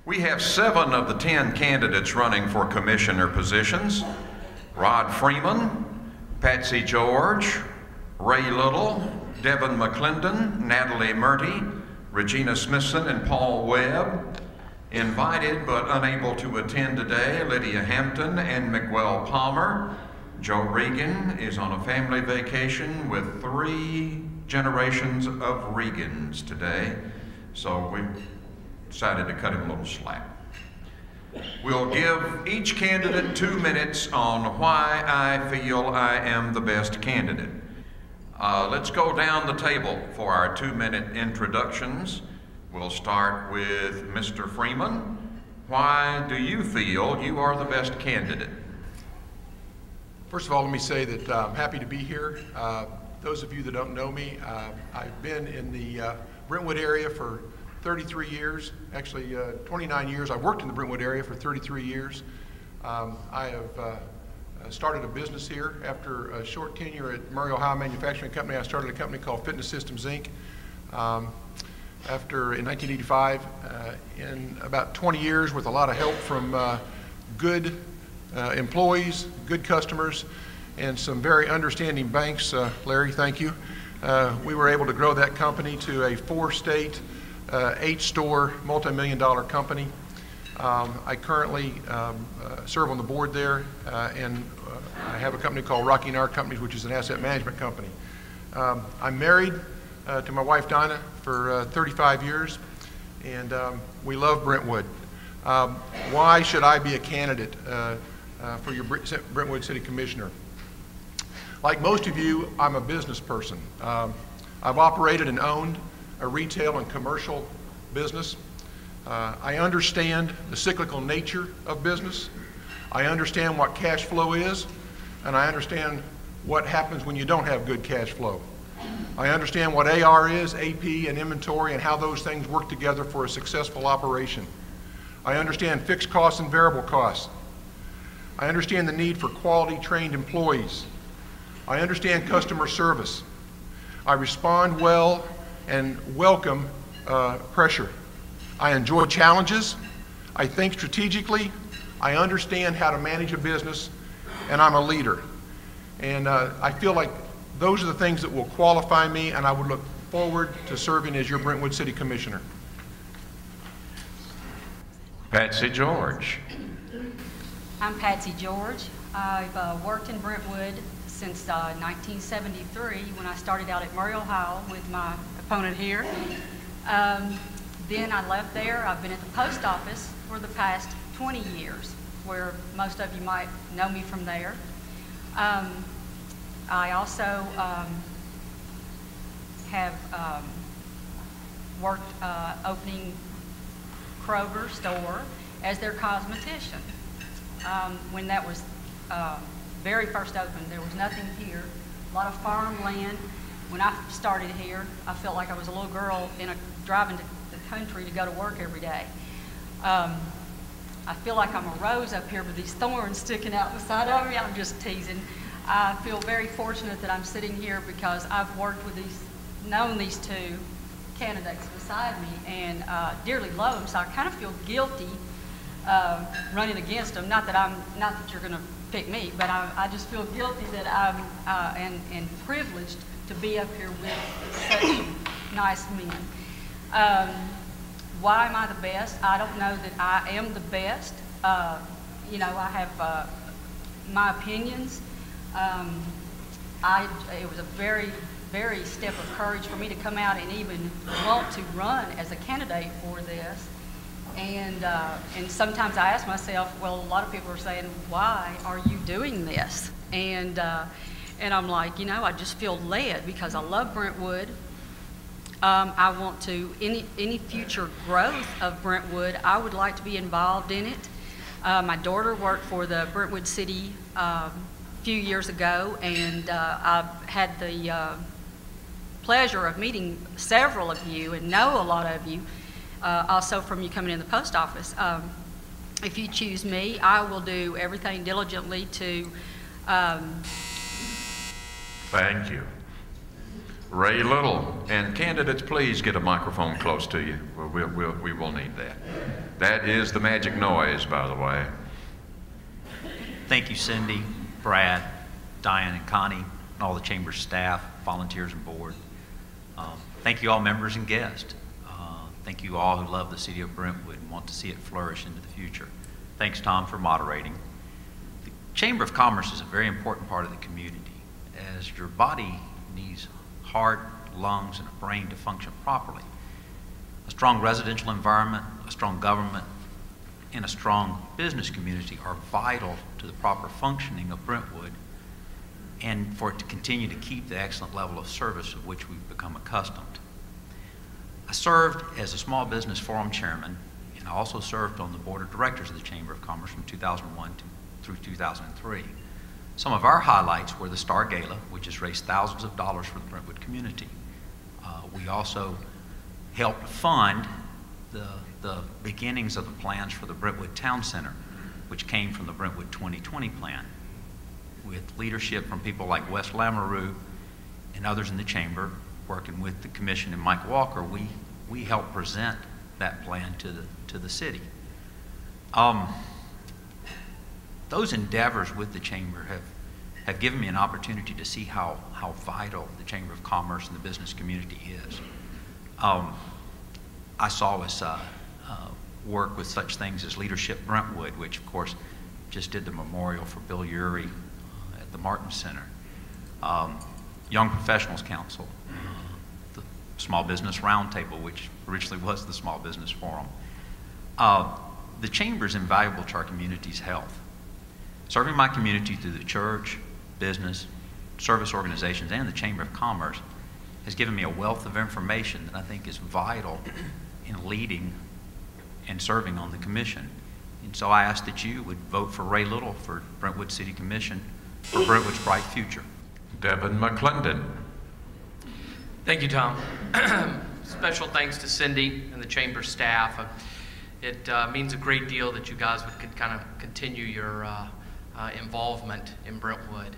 We have 7 of the 10 candidates running for commissioner positions: Rod Freeman, Patsy George, Ray Little, Devin McClendon, Natalie Murty, Regina Smithson, and Paul Webb. Invited but unable to attend today, Lydia Hampton and Miguel Palmer. Joe Regan is on a family vacation with 3 generations of Regans today, so we decided to cut him a little slack. We'll give each candidate 2 minutes on why I feel I am the best candidate. Let's go down the table for our 2-minute introductions. We'll start with Mr. Freeman. Why do you feel you are the best candidate? First of all, let me say that I'm happy to be here. Those of you that don't know me, I've been in the Brentwood area for 33 years, actually 29 years. I've worked in the Brentwood area for 33 years. I have started a business here. After a short tenure at Murray, Ohio Manufacturing Company, I started a company called Fitness Systems, Inc. In 1985, in about 20 years, with a lot of help from good employees, good customers, and some very understanding banks, Larry, thank you, we were able to grow that company to a 4-state, 8-store, multi-million-dollar company. I currently serve on the board there, and I have a company called Rocky and R Companies, which is an asset management company. I'm married to my wife Dinah for 35 years, and we love Brentwood. Why should I be a candidate for your Brentwood City Commissioner? Like most of you, I'm a business person. I've operated and owned a retail and commercial business. I understand the cyclical nature of business. I understand what cash flow is, and I understand what happens when you don't have good cash flow. I understand what AR is, AP, and inventory, and how those things work together for a successful operation. I understand fixed costs and variable costs. I understand the need for quality trained employees. I understand customer service. I respond well and welcome pressure. I enjoy challenges. I think strategically. I understand how to manage a business, and I'm a leader. And I feel like those are the things that will qualify me, and I would look forward to serving as your Brentwood City Commissioner. Patsy George. I'm Patsy George. I've worked in Brentwood since 1973 when I started out at Murray, Ohio with my opponent here. Then I left there. I've been at the post office for the past 20 years, where most of you might know me from there. I also have worked opening Kroger store as their cosmetician. When that was very first opened, there was nothing here, a lot of farmland. When I started here, I felt like I was a little girl driving to the country to go to work every day. I feel like I'm a rose up here with these thorns sticking out the side of me. I'm just teasing. I feel very fortunate that I'm sitting here because I've worked with known these 2 candidates beside me, and dearly love them. So I kind of feel guilty running against them. Not that you're going to pick me, but I just feel guilty that I'm and privileged to be up here with such nice men. Why am I the best? I don't know that I am the best. You know, I have my opinions. It was a very, very step of courage for me to come out and even want to run as a candidate for this. And sometimes I ask myself, well, a lot of people are saying, why are you doing this? And I'm like, you know, I just feel led because I love Brentwood. I want to, any future growth of Brentwood, I would like to be involved in it. My daughter worked for the Brentwood City a few years ago, and I've had the pleasure of meeting several of you and know a lot of you, also from you coming in the post office. If you choose me, I will do everything diligently to... Thank you. Ray Little. And candidates, please get a microphone close to you. We will need that. That is the magic noise, by the way. Thank you, Cindy, Brad, Diane, and Connie, and all the Chamber's staff, volunteers, and board. Thank you all members and guests. Thank you all who love the city of Brentwood and want to see it flourish into the future. Thanks, Tom, for moderating. The Chamber of Commerce is a very important part of the community. As your body needs heart, lungs, and a brain to function properly, a strong residential environment, a strong government, and a strong business community are vital to the proper functioning of Brentwood and for it to continue to keep the excellent level of service of which we've become accustomed. I served as a Small Business Forum chairman, and I also served on the board of directors of the Chamber of Commerce from 2001 through 2003. Some of our highlights were the Star Gala, which has raised thousands of dollars for the Brentwood community. We also helped fund the beginnings of the plans for the Brentwood Town Center, which came from the Brentwood 2020 plan. With leadership from people like Wes Lamoureux and others in the Chamber, working with the Commission and Mike Walker, we helped present that plan to the city. Those endeavors with the Chamber have given me an opportunity to see how vital the Chamber of Commerce and the business community is. I saw us work with such things as Leadership Brentwood, which of course just did the memorial for Bill Urey at the Martin Center. Young Professionals Council, the Small Business Roundtable, which originally was the Small Business Forum. The Chamber is invaluable to our community's health. Serving my community through the church, business, service organizations, and the Chamber of Commerce has given me a wealth of information that I think is vital in leading and serving on the commission. And so I ask that you would vote for Ray Little for Brentwood City Commission for Brentwood's bright future. Devin McClendon. Thank you, Tom. Special thanks to Cindy and the Chamber staff. It means a great deal that you guys would kind of continue your involvement in Brentwood.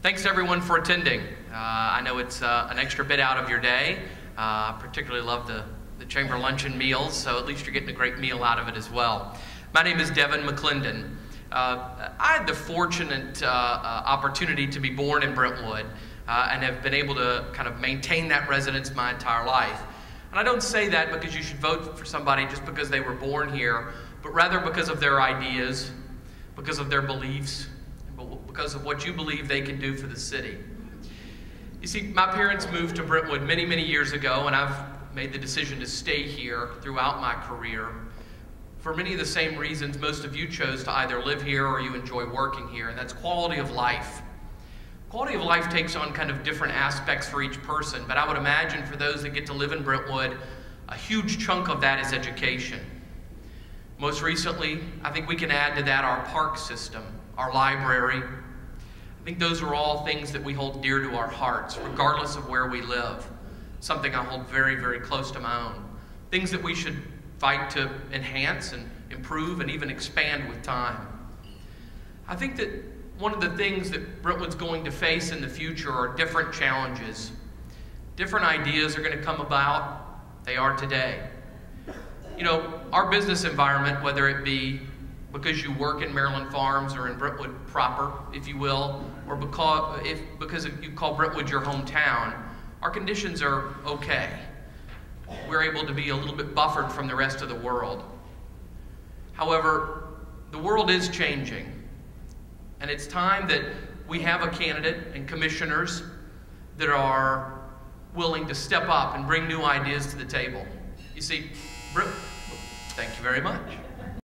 Thanks to everyone for attending. I know it's an extra bit out of your day. I particularly love the Chamber luncheon meals, so at least you're getting a great meal out of it as well. My name is Devin McClendon. I had the fortunate opportunity to be born in Brentwood and have been able to kind of maintain that residence my entire life. And I don't say that because you should vote for somebody just because they were born here, but rather because of their ideas, because of their beliefs, because of what you believe they can do for the city. You see, my parents moved to Brentwood many, many years ago, and I've made the decision to stay here throughout my career for many of the same reasons most of you chose to either live here or you enjoy working here, and that's quality of life. Quality of life takes on kind of different aspects for each person, but I would imagine for those that get to live in Brentwood, a huge chunk of that is education. Most recently, I think we can add to that our park system, our library. I think those are all things that we hold dear to our hearts, regardless of where we live. Something I hold very, very close to my own. Things that we should fight to enhance and improve and even expand with time. I think that one of the things that Brentwood's going to face in the future are different challenges. Different ideas are going to come about. They are today. You know, our business environment, whether it be because you work in Maryland Farms or in Brentwood proper, if you will, or because you call Brentwood your hometown, our conditions are okay. We're able to be a little bit buffered from the rest of the world. However, the world is changing, and it's time that we have a candidate and commissioners that are willing to step up and bring new ideas to the table. You see, thank you very much.